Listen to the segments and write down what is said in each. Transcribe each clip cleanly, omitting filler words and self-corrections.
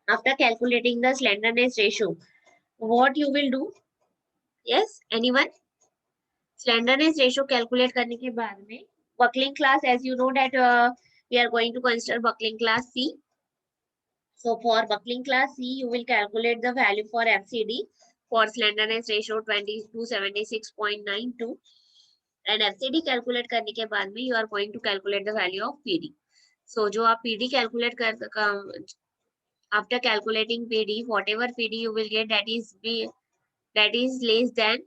After calculating the slenderness ratio, what you will do? Yes, anyone? Slenderness ratio calculate करने के बाद में buckling class, as you know that we are going to consider buckling class C. So for buckling class C, you will calculate the value for FCD for slenderness ratio 2276.92, and FCD calculate करने के बाद में you are going to calculate the value of PD. So जो आप PD calculate कर after calculating PD, whatever PD you will get, that is less than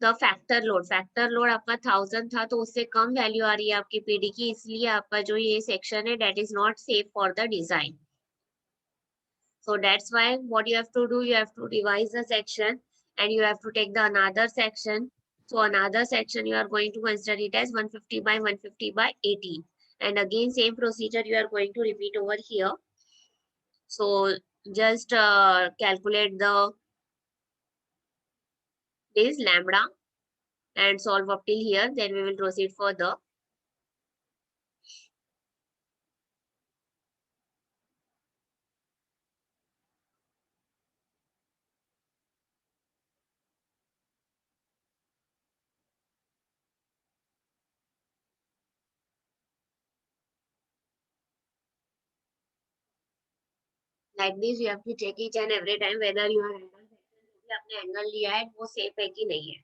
the factor load. Factor load आपका 1000 था, तो उससे कम वैल्यू आ रही है आपकी पीडी की, इसलिए आपका जो ये सेक्शन है that is not safe for the design. So that's why what you have to do, you have to revise the section and you have to take the another section. So another section you are going to consider it as 150 by 150 by 18, and again same procedure you are going to repeat over here. So just calculate the this lambda and solve up till here, then we will proceed further. Like this you have to check each and every time whether your angle section जो भी आपने angle लिया है वो safe है कि नहीं है.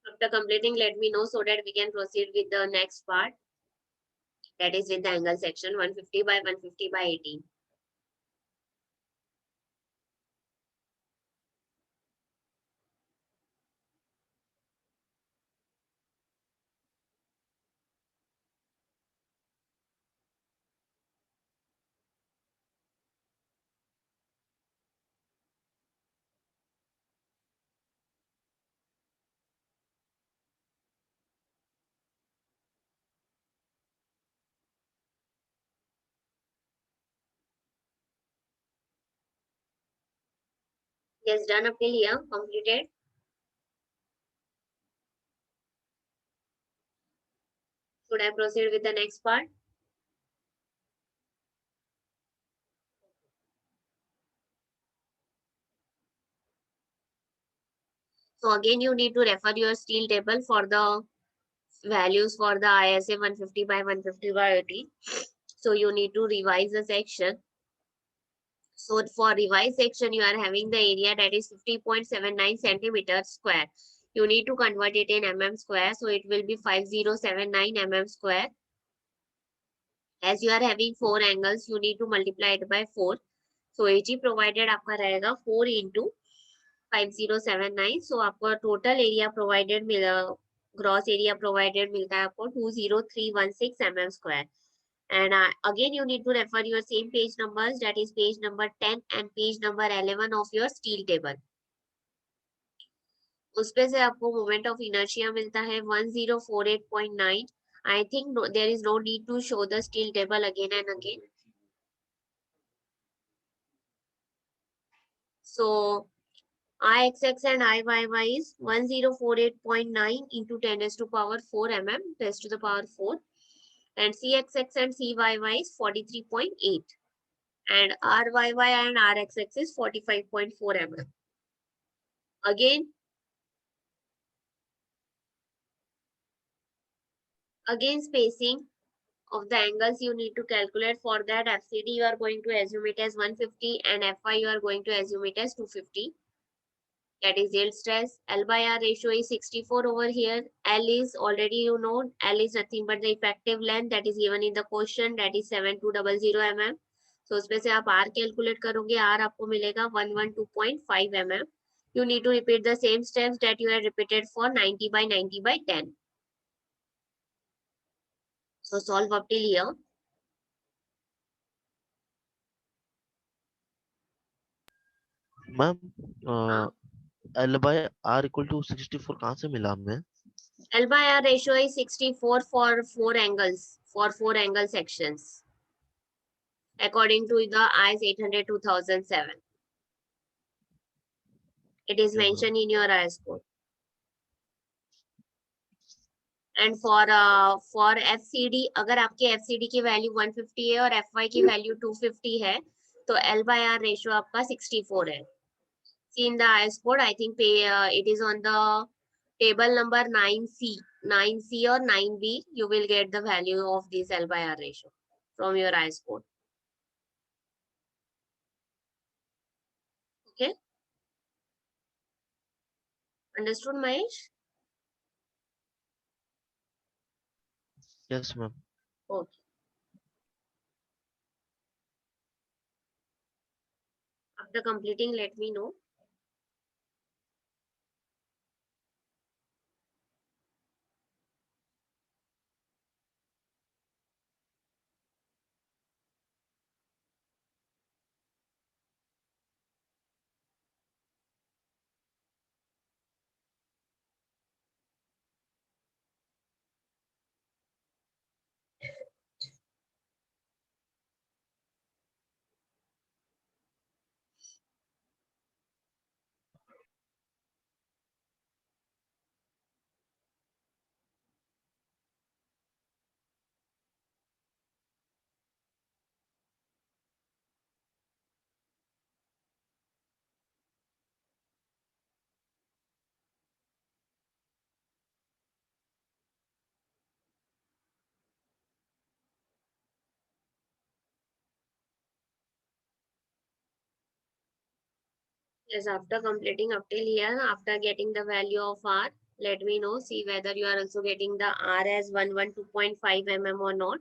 After completing, let me know so that we can proceed with the next part, that is with the angle section 150 by 150 by 18. Yes, done up till here, completed. Should I proceed with the next part? So again, you need to refer your steel table for the values for the ISA 150 by 150 by 18. So you need to revise the section. So for revised section, you are having the area that is 50.79 centimeters square. You need to convert it in mm square. So it will be 5079 mm square. As you are having 4 angles, you need to multiply it by 4. So AG provided आपका रहेगा 4 into 5079. So आपको total area provided gross area provided मिलता है आपको 20316 mm square. And again, you need to refer your same page numbers, that is page number 10 and page number 11 of your steel table. उसपे से आपको moment of inertia मिलता है 1048.9. I think there is no need to show the steel table again and again. So IXX and IYY is 1048.9 into 10 raised to power 4 mm raised to the power 4. And CXX and CYY is 43.8. And RYY and RXX is 45.4 mm. Again spacing of the angles you need to calculate. For that, FCD you are going to assume it as 150 and FY you are going to assume it as 250. That is yield stress. L by R ratio is 64 over here. L is already you know, L is nothing but the effective length that is given in the question, that is 7200 mm. So उसमें से आप R calculate करोगे, R आपको मिलेगा 112.5 mm. You need to repeat the same steps that you had repeated for 90 by 90 by 10. So solve up till here. Ma'am L by R equal to 64 कहाँ से मिला हमें? L by R ratio is 64 for 4 angle sections, according to the IS 800 2007. It is Okay, ma'am. mentioned in your IS code. And for FCD, अगर आपके FCD की value 150 है और FY की वैल्यू 250 है, तो L by R ratio आपका 64 है. See in the IS code, I think it is on the table number 9C. 9C or 9B, you will get the value of this L by R ratio from your IS code. Okay? Understood, Mahesh? Yes, ma'am. Okay. After completing, let me know. Yes, after completing up till here, after getting the value of R, let me know. See whether you are also getting the R as 112.5 mm or not.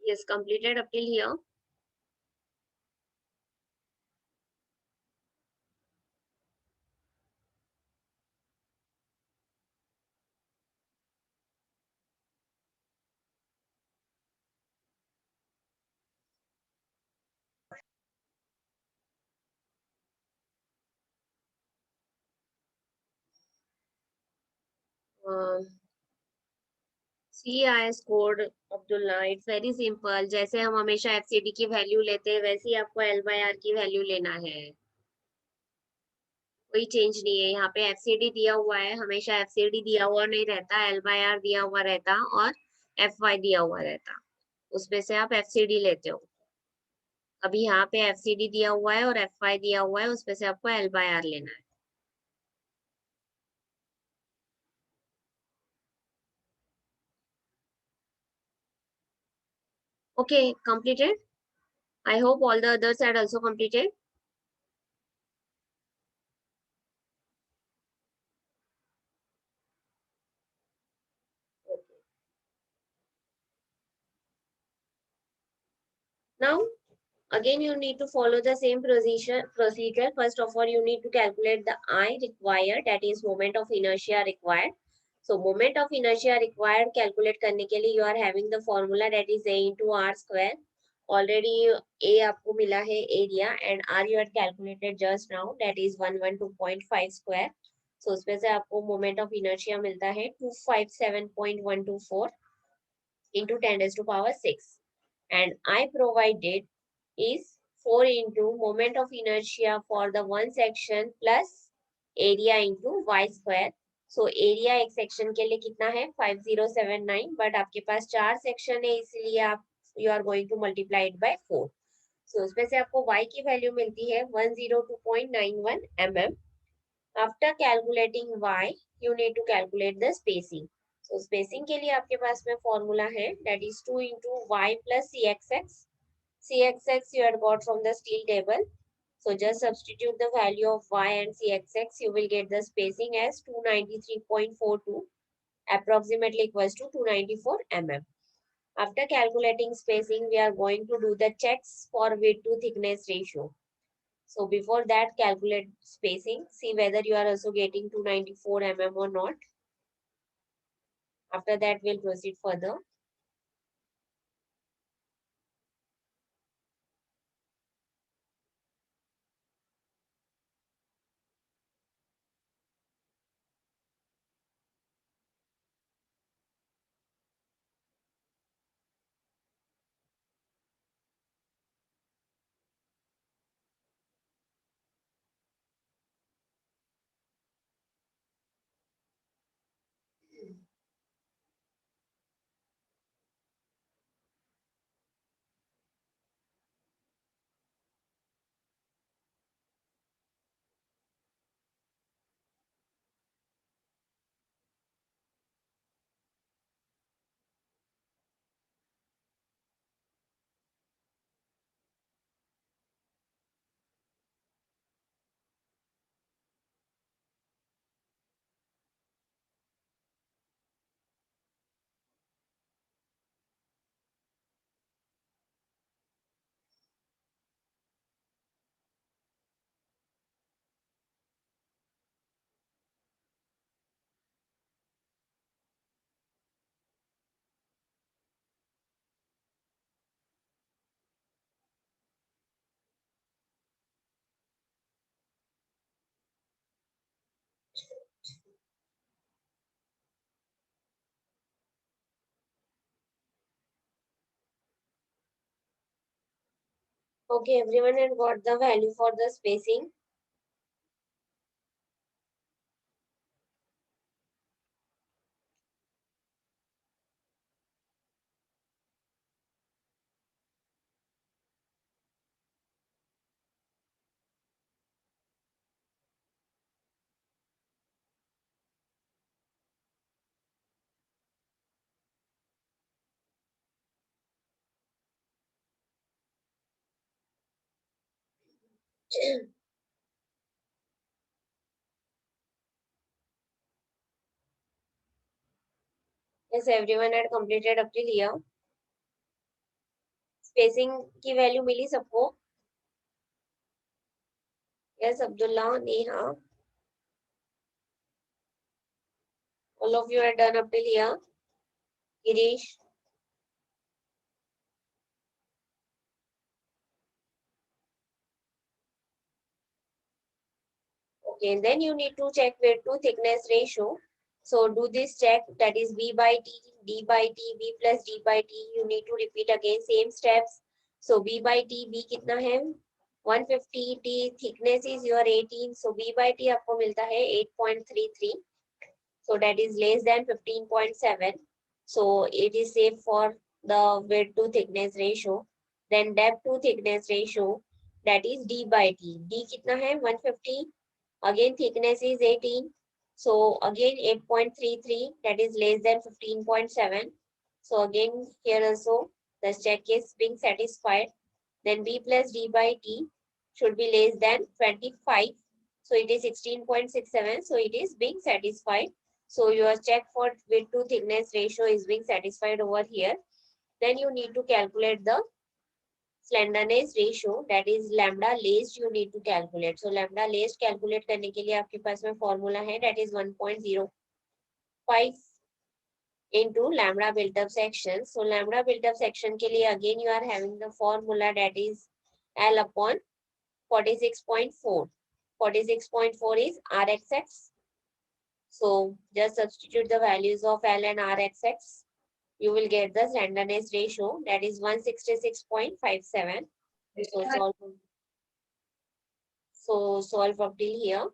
Yes, completed up till here. CIS code Abdullah, it's very simple. जैसे हम हमेशा FCD की value लेते हैं, वैसे ही आपको L by R की value लेना है. कोई चेंज नहीं है. यहाँ पे FCD दिया हुआ है, हमेशा FCD दिया हुआ नहीं रहता, L by R दिया हुआ रहता और FY दिया हुआ रहता. उसमें से आप FCD लेते हो. अभी यहाँ पे FCD दिया हुआ है और FY दिया हुआ है, उसमें से आपको L by R लेना है. Okay, completed. I hope all the others had also completed. Okay. Now, again, you need to follow the same procedure. First of all, you need to calculate the I required, that is moment of inertia required. So, moment of inertia required calculate करने के लिए you are having the formula that is A into R square. Already A आपको मिला है area and R you had calculated just now, that is 112.5 square. So, उसमें से आपको moment of inertia मिलता है 257.124 into 10 raised to power 6. And I provided is 4 into moment of inertia for the one section plus area into y square. So area एक section के लिए कितना है 5079, but आपके पास 4 section है, इसलिए आप you are going to multiply it by 4. So उसमें से आपको y की वैल्यू मिलती है 102.91 mm. After calculating y, you need to calculate the spacing. So spacing के लिए आपके पास में formula है, that is 2 into y plus cxx. Cxx you had got from the steel table. So just substitute the value of y and cxx. You will get the spacing as 293.42, approximately equals to 294 mm. After calculating spacing, we are going to do the checks for width to thickness ratio. So before that, calculate spacing. See whether you are also getting 294 mm or not. After that, we'll proceed further. Okay, everyone had got the value for the spacing. Yes, everyone had completed up till here. Spacing की value मिली सबको? Yes, Abdullah, Neha, all of you are done up till here. Girish, okay, and then you need to check width to thickness ratio. So do this check, that is b by t, d by t, b plus d by t. You need to repeat again same steps. So b by t, b कितना है? 150, t thickness is your 18. So b by t आपको मिलता है 8.33. So that is less than 15.7. So it is safe for the width to thickness ratio. Then depth to thickness ratio, that is d by t. D कितना है? 150. Again thickness is 18. So again 8.33, that is less than 15.7. So again here also the check is being satisfied. Then b plus d by t should be less than 25. So it is 16.67. So it is being satisfied. So your check for width to thickness ratio is being satisfied over here. Then you need to calculate the slenderness ratio, that is lambda laced you need to calculate. So lambda laced calculate करने के लिए आपके पास में formula है, that is 1.05 into lambda built up section. So lambda built up section के लिए again you are having the formula, that is L upon 46.4. 46.4 is RXX. So just substitute the values of L and RXX. You will get the slenderness ratio, that is 166.57. So solve up till here.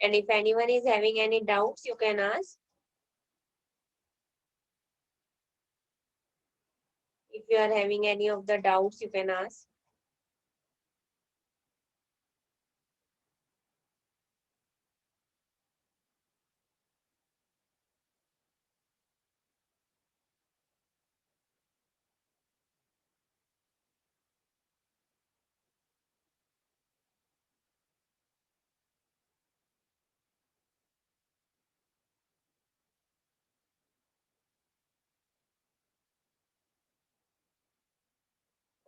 And if anyone is having any doubts, you can ask. you are having any of the doubts, you can ask.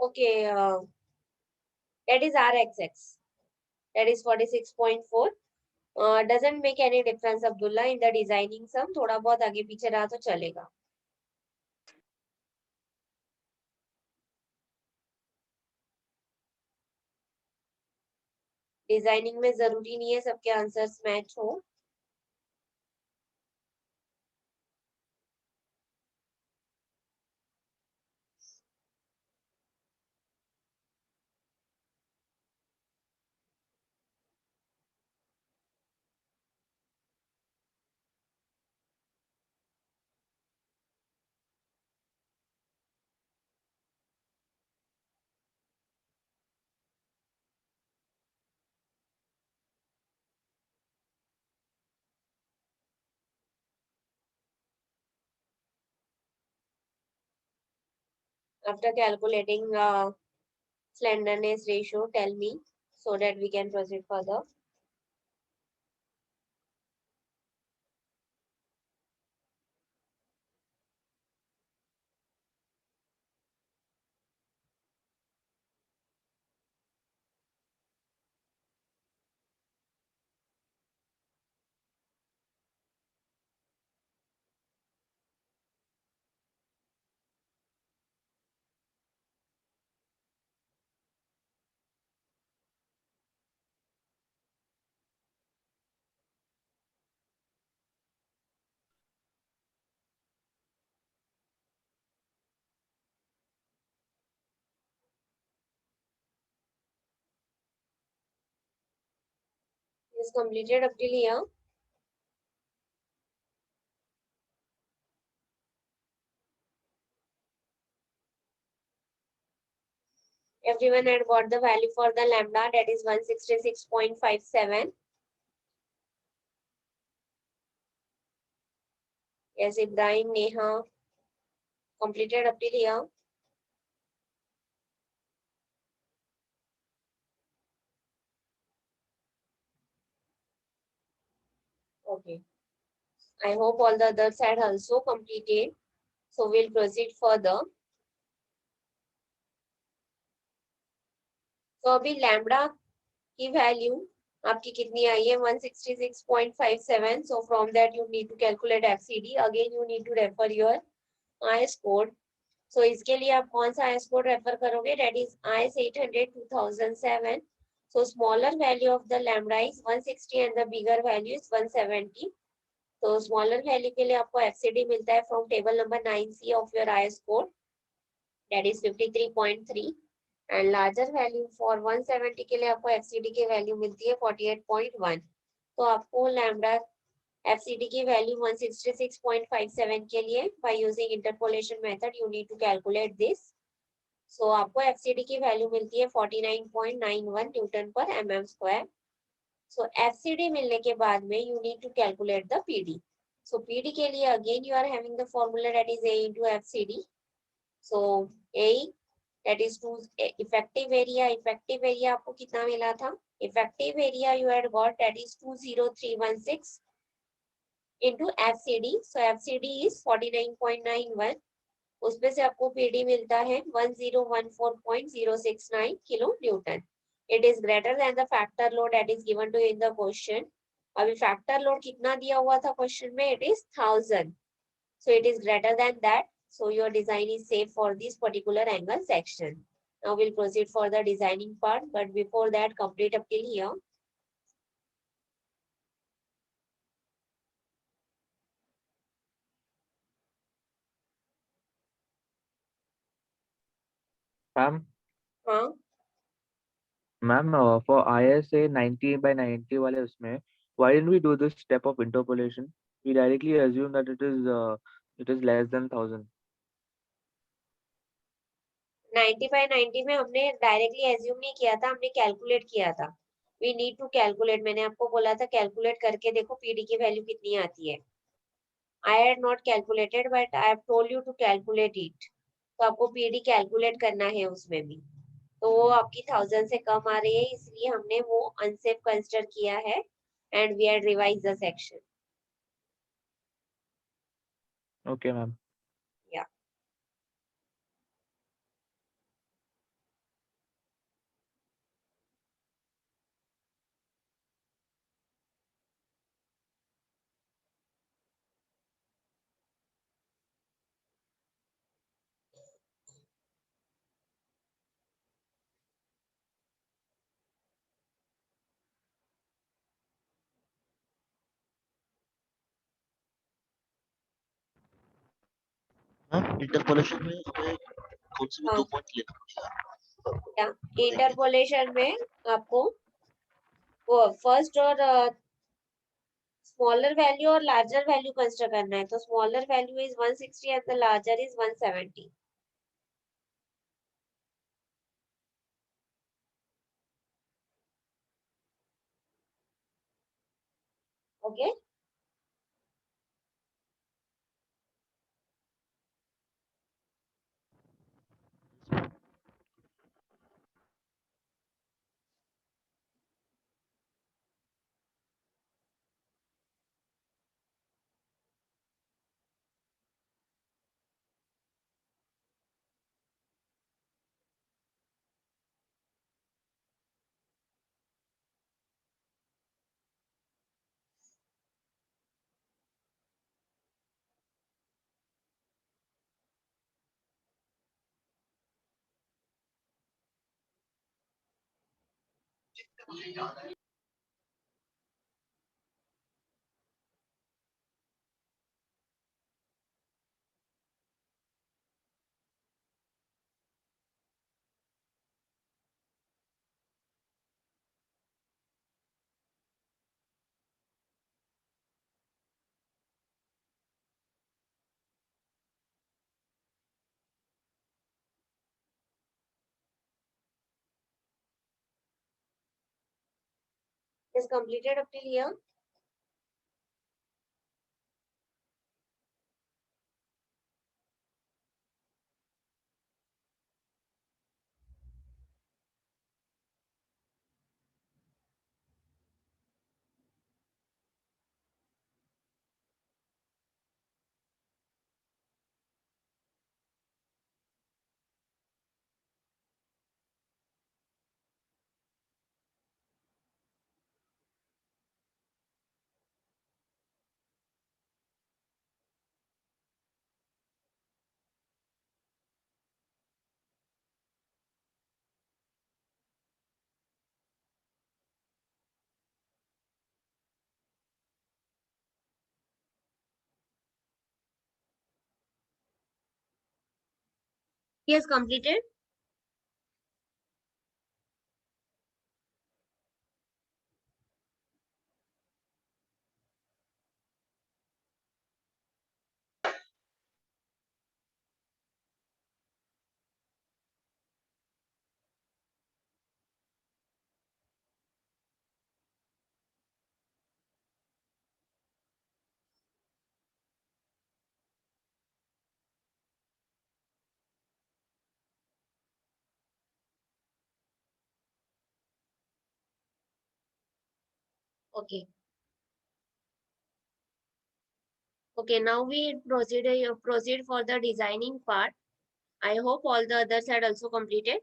Okay, that is RXX. That is 46.4. Doesn't make any difference, Abdullah, in the designing sum. थोड़ा बहुत आगे पीछे रहा तो चलेगा. Designing में जरूरी नहीं है सबके आंसर्स मैच हो. After calculating slenderness ratio, tell me so that we can proceed further. Is completed up till here. Everyone had got the value for the lambda, that is 166.57. Yes, Ibrahim, Neha, completed up till here. Okay. I hope all the others had also completed. So we'll proceed further. तो अभी lambda की value आपकी कितनी आई है 166.57. So from that you need to calculate FCD. Again you need to refer your IS code. So इसके लिए आप कौन सा IS code रेफर करोगे? That is IS 800 2007. So smaller value of the lambda is 160 and the bigger value is 170. तो smaller value के लिए आपको FCD मिलता है from table number 9C of your IS code. That is 53.3. And larger value for 170 के लिए आपको FCD की वैल्यू मिलती है 48.1. तो आपको लैम्डा FCD की वैल्यू 166.57 के लिए by using interpolation method you need to calculate this. So आपको FCD की वैल्यू मिलती है 49.91 न्यूटन पर mm स्क्वायर. So FCD मिलने के बाद में you need to calculate the PD. So PD के लिए again you are having the formula that is A into FCD. So A that is to effective area. Effective area आपको कितना मिला था? Effective area you had got that is 20316 into FCD. So FCD is 49.91. उसमें से आपको PD मिलता है 1014.069 kilo Newton. It is greater than the factor load that is given to you in the question. अभी factor load कितना दिया हुआ था question में? It is 1000. So it is greater than that. So your design is safe for this particular angle section. Now we'll proceed for the designing part, but before that, complete up till here. Ma'am हाँ, ma'am for ISA 90 by 90 वाले उसमें why didn't we do this step of interpolation? We directly assume that it is less than 1000. 95 90 में हमने directly assume नहीं किया था, हमने calculate किया था. We need to calculate. मैंने आपको बोला था कैलकुलेट करके देखो पीडी की वैल्यू कितनी आती है. I had not calculated but I have told you to calculate it. तो आपको पीडी कैलकुलेट करना है उसमें भी. तो वो आपकी 1000 से कम आ रही है, इसलिए हमने वो अनसेफ कंसिडर किया है and we had revise the section. Okay, ma'am. या मैम इंटरपोलेशन में हमें कौन से भी हाँ. 2 पॉइंट लेना पड़ेगा? या इंटरपोलेशन में आपको वो फर्स्ट और स्मॉलर वैल्यू और लार्जर वैल्यू कंसिडर करना है. तो smaller value is 160 and the larger is 170. Okay. Is completed up till here. Yes, completed. Okay. Okay, now we proceed for the designing part. I hope all the others had also completed.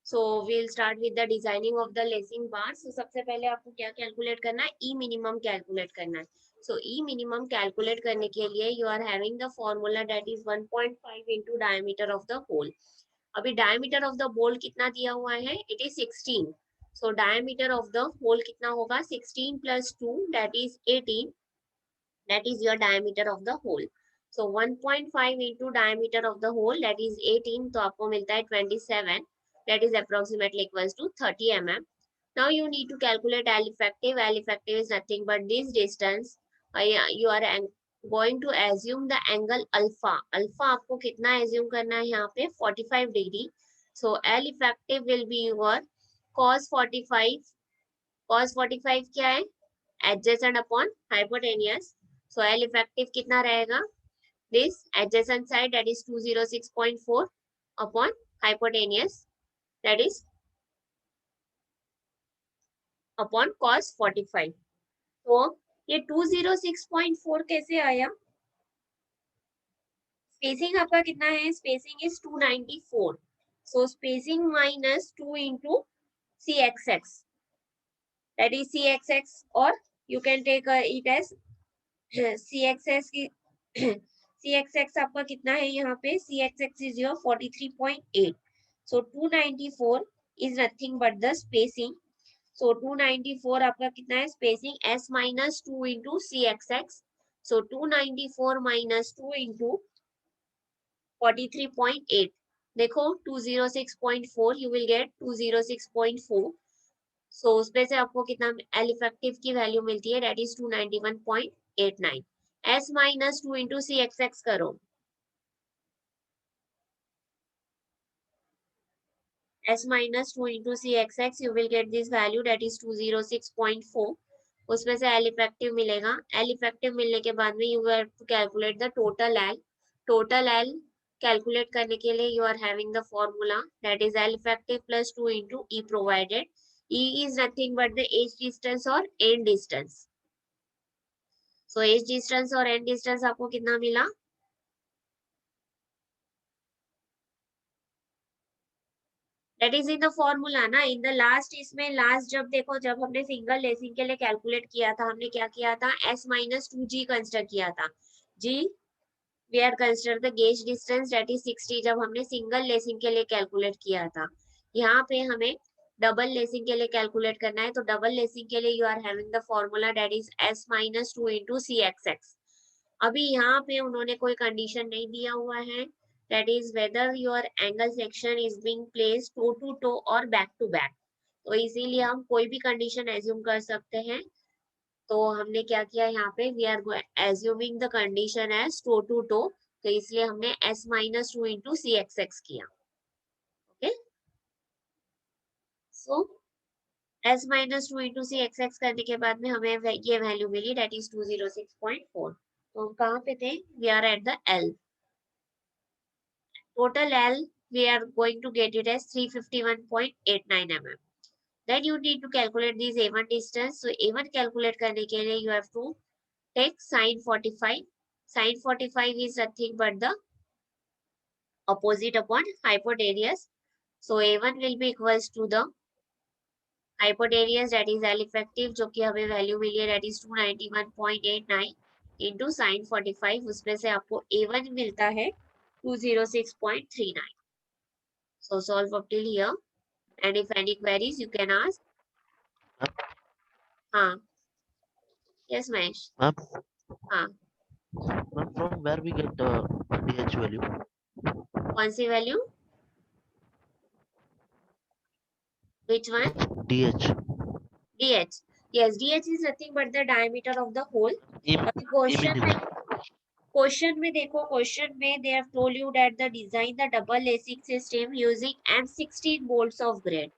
So we'll start with the designing of the lacing bars. So सबसे पहले आपको क्या calculate करना है? E minimum calculate करना है. So E minimum calculate करने के लिए you are having the formula that is 1.5 into diameter of the hole. अभी diameter of the bowl कितना दिया हुआ है? It is 16. So diameter of the hole कितना होगा? 16 plus 2 that is 18. That is your diameter of the hole. So 1.5 into diameter of the hole that is 18. तो आपको मिलता है 27. That is approximately equals to 30 mm. Now you need to calculate L effective. L effective is nothing but this distance. You are going to assume the angle alpha. Alpha आपको कितना assume करना है यहाँ पे 45 degree. So L effective will be your cos 45. Cos 45 क्या है? Adjacent upon hypotenuse. So L effective कितना रहेगा? This adjacent side, that is 206.4 upon hypotenuse, that is upon cos 45. तो ये 206.4 कैसे आया? स्पेसिंग आपका कितना है? Spacing is 294. So spacing minus 2 into CXX, that is CXX, or you can take it as CXX की CXX आपका कितना है यहाँ पे? CXX is your 43.8. So 294 is nothing but the spacing. So 294 आपका कितना है? Spacing S minus 2 into CXX. So 294 minus 2 into 43.8. देखो 206.4 you will get 206.4. So उसपे से आपको कितना L effective की वैल्यू मिलती है, that is 291.89. S minus 2 into CXX करो. S minus 2 into CXX you will get this value, that is 206.4. उसमें से L effective मिलेगा. L effective मिलने के बाद में you have to calculate the total L. Total L calculate करने के लिए you are having the formula, that is L effective plus 2 into E provided. E is nothing but the edge distance or end distance. So edge distance और end distance आपको कितना मिला? That is in the formula ना, in the last, इसमें last जब देखो जब हमने सिंगल लेसिंग के लिए कैलकुलेट किया था, हमने क्या किया था? S minus 2G कंसिडर किया था. G we are consider the gauge distance, that is 60, जब हमने सिंगल लेसिंग के लिए कैलकुलेट किया था. यहाँ पे हमें डबल लेसिंग के लिए कैलकुलेट करना है, तो डबल लेसिंग के लिए you are having the formula, that is S minus 2 into CXX. अभी यहाँ पे उन्होंने कोई कंडीशन नहीं दिया हुआ है, that is whether your angle section is being placed toe to toe or back to back. तो इसीलिए हम कोई भी कंडीशन एज्यूम कर सकते हैं. तो हमने क्या किया यहाँ पे? We are assuming the condition as toe to toe, तो इसलिए हमने S minus 2 into CXX किया. Okay, so S minus 2 into CXX करने के बाद में हमें ये वैल्यू मिली, that is 206.4. तो हम कहाँ पे थे? We are at the L. Total L we are going to get it as 351.89 mm. Then you need to calculate this A1 distance. So A1 calculate करने के लिए you have to take sin 45. Sin 45 is nothing but the opposite upon hypotenuse. So A1 will be equals to the hypotenuse, that is L effective, जो कि हमें value मिली है, that is 291.89 into sin 45. उसमें से आपको A1 मिलता है 206.39. So solve up till here, and if any queries you can ask. हाँ, yes Mahesh. Ma'am, हाँ, ma'am, from where we get DH value? कौन सी value? Which one? DH. DH. Yes, DH is nothing but the diameter of the hole. Im, अभी question में देखो, question में they have told you that the design the double lacing system using M16 bolts of grade.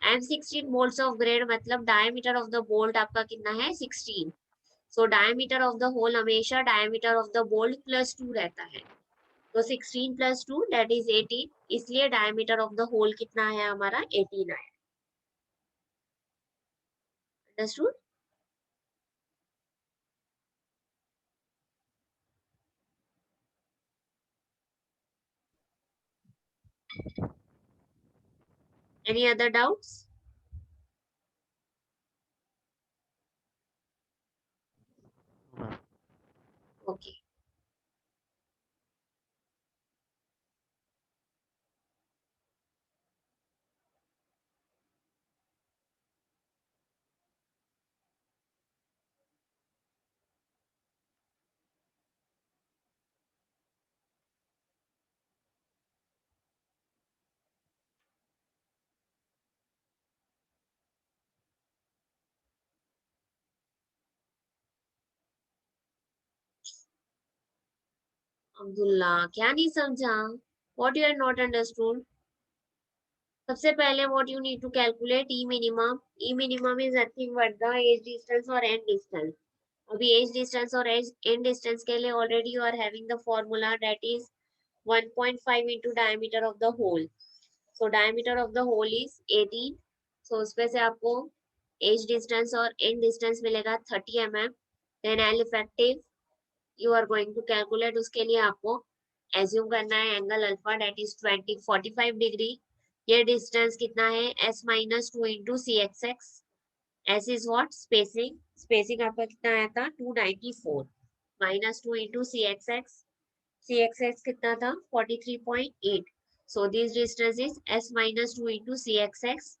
M16 bolts of grade मतलब diameter of the bolt आपका कितना है? 16. So diameter of the hole हमेशा diameter of the bolt plus 2 रहता है. तो 16 plus 2 that is 18. इसलिए diameter of the hole कितना है हमारा? 18 है. Understood? Any other doubts? ma'am. Okay. Abdullah क्या नहीं समझा? What you are not understood? सबसे पहले what you need to calculate E minimum. E minimum is nothing but the edge distance or end distance. अभी एज डिस्टेंस और end distance के लिए already you are having the formula that is 1.5 into diameter of the hole. So diameter of the hole is 18. So उसपे से आपको as distance और end distance मिलेगा 30 mm. Then L effective you are going to calculate. उसके लिए आपको assume करना है angle alpha that is 45 degree. ये डिस्टेंस कितना है s minus 2 into cxx. S is what? Spacing. Spacing आपका कितना आया था? 294 minus 2 into cxx. cxx कितना था? 43.8. So this distance is s minus 2 into cxx.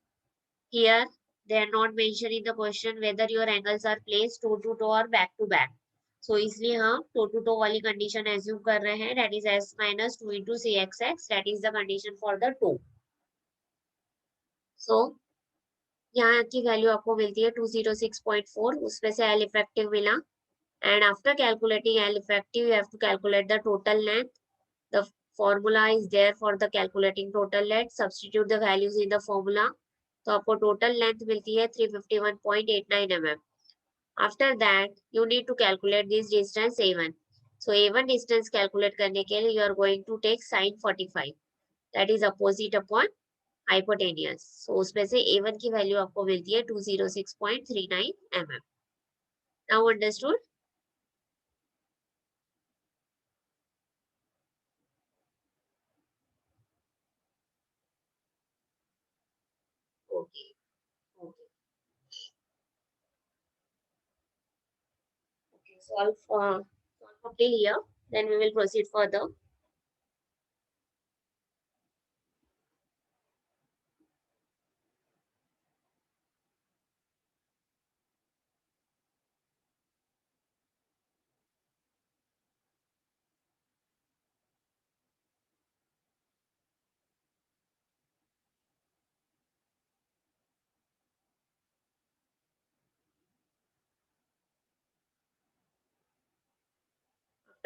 Here they are not mentioned in the question whether your angles are placed toe to toe or back to back. So इसलिए हम toe to toe वाली condition assume कर रहे हैं, that is s minus 2 into cxx. That is the condition for the toe. So यहाँ की value आपको मिलती है 206.4. उसमें से L effective मिला. And after calculating L effective, you have to calculate the total length. The formula is there for the calculating total length. Substitute the values in the formula. तो आपको total length मिलती है 351.89 mm. After that, you need to calculate this distance A1. So A1 distance calculate करने के लिए you are going to take sin 45. That is opposite upon hypotenuse. So उसमें से A1 की वैल्यू आपको मिलती है 206.39 mm. Now understood? Okay. Okay. Okay. Solve up till here. Then we will proceed further.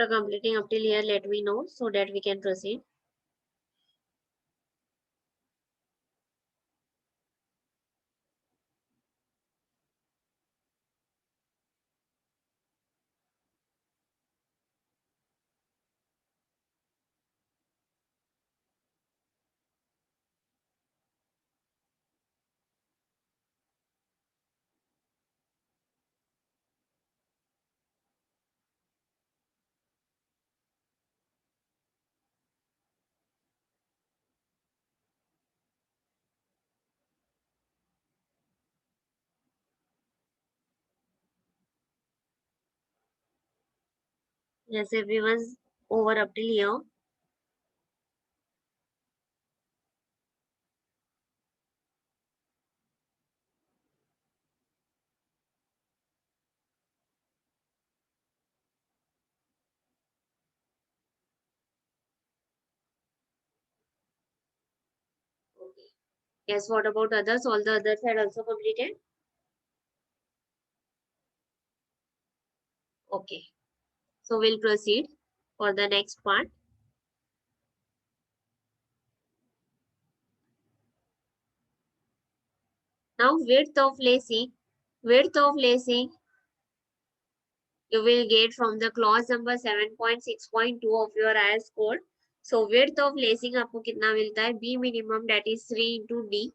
After completing up till here, let me know so that we can proceed. Yes, everyone's over up till here. Okay. Yes, what about others? All the others had also completed? Okay. So we'll proceed for the next part. Now width of lacing. Width of lacing you will get from the clause number 7.6.2 of your IS code. So width of lacing आपको कितना मिलता है? B minimum that is 3 into D.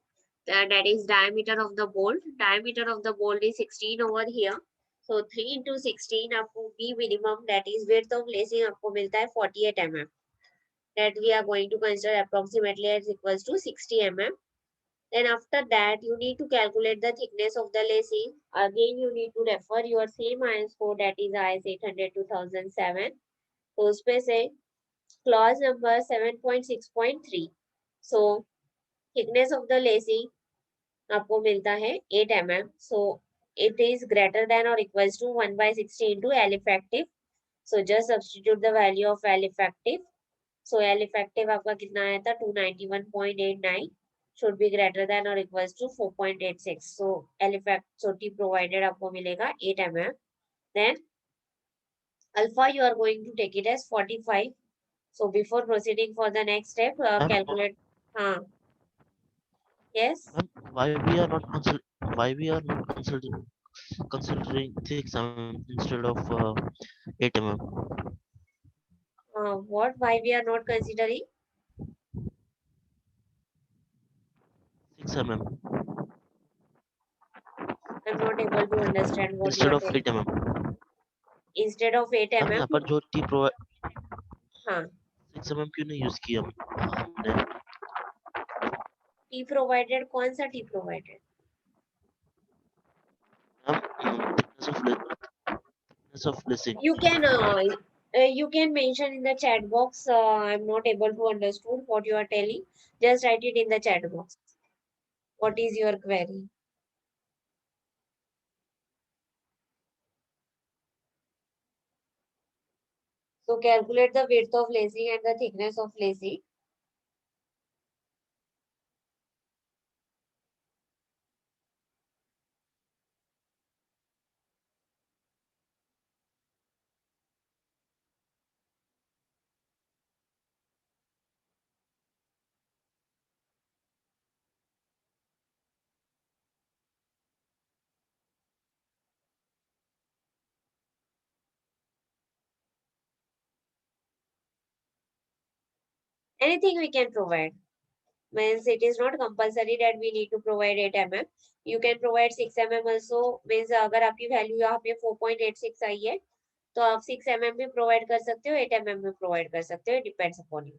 That is diameter of the bolt. Diameter of the bolt is 16 over here. So 3 into 16 आपको B minimum that is width of lacing आपको मिलता है 48 mm. That we are going to consider approximately as equals to 60 mm. Then after that, you need to calculate the thickness of the lacing. Again, you need to refer your same IS code that is IS 800-2007. So उसपे से clause number 7.6.3. So thickness of the lacing आपको मिलता है 8 mm. So it is greater than or equals to 1/60 into L effective. So just substitute the value of L effective. So L effective आपका कितना आया था? 291.89. should be greater than or equals to 4.86. So L effect, so T provided आपको मिलेगा 8 mm. Then alpha you are going to take it as 45. So before proceeding for the next step, Ma'am, calculate. हाँ Yes. Ma'am, why we are not considering 6 instead of 8 What? Why we are not considering? 6 I'm not able to understand what you instead are of telling. 8 Instead of 8 ma'am यहाँ mm, पर जो T provide हाँ, 6 क्यों नहीं use किया हमने T provided, कौन सा T provided? Ma'am thickness of lacing You can mention in the chat box. I'm not able to understand what you are telling. Just write it in the chat box. What is your query? So calculate the width of lacing and the thickness of lacing. Anything we can provide. Means it is not compulsory that we need to provide 8 mm. You can provide 6 mm also. Means अगर आपकी value यहाँ पे 4.86 आई है तो आप 6 mm भी provide कर सकते हो, 8 mm भी provide कर सकते हो. It depends upon you.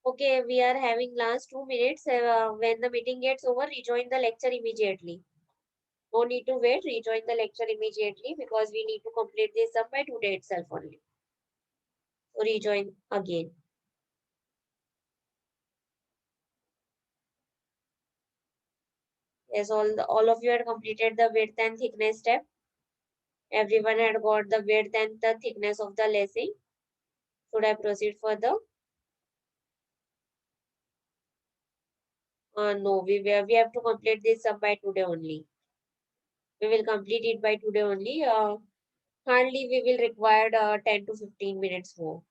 Okay, we are having last 2 minutes. When the meeting gets over, rejoin the lecture immediately. No need to wait. Rejoin the lecture immediately because we need to complete this up by today itself only. So rejoin again. Yes, all of you had completed the width and thickness step. Everyone had got the width and the thickness of the lacing. Should I proceed further? No, we have to complete this up by today only. We will complete it by today only. Hardly we will require 10 to 15 minutes more.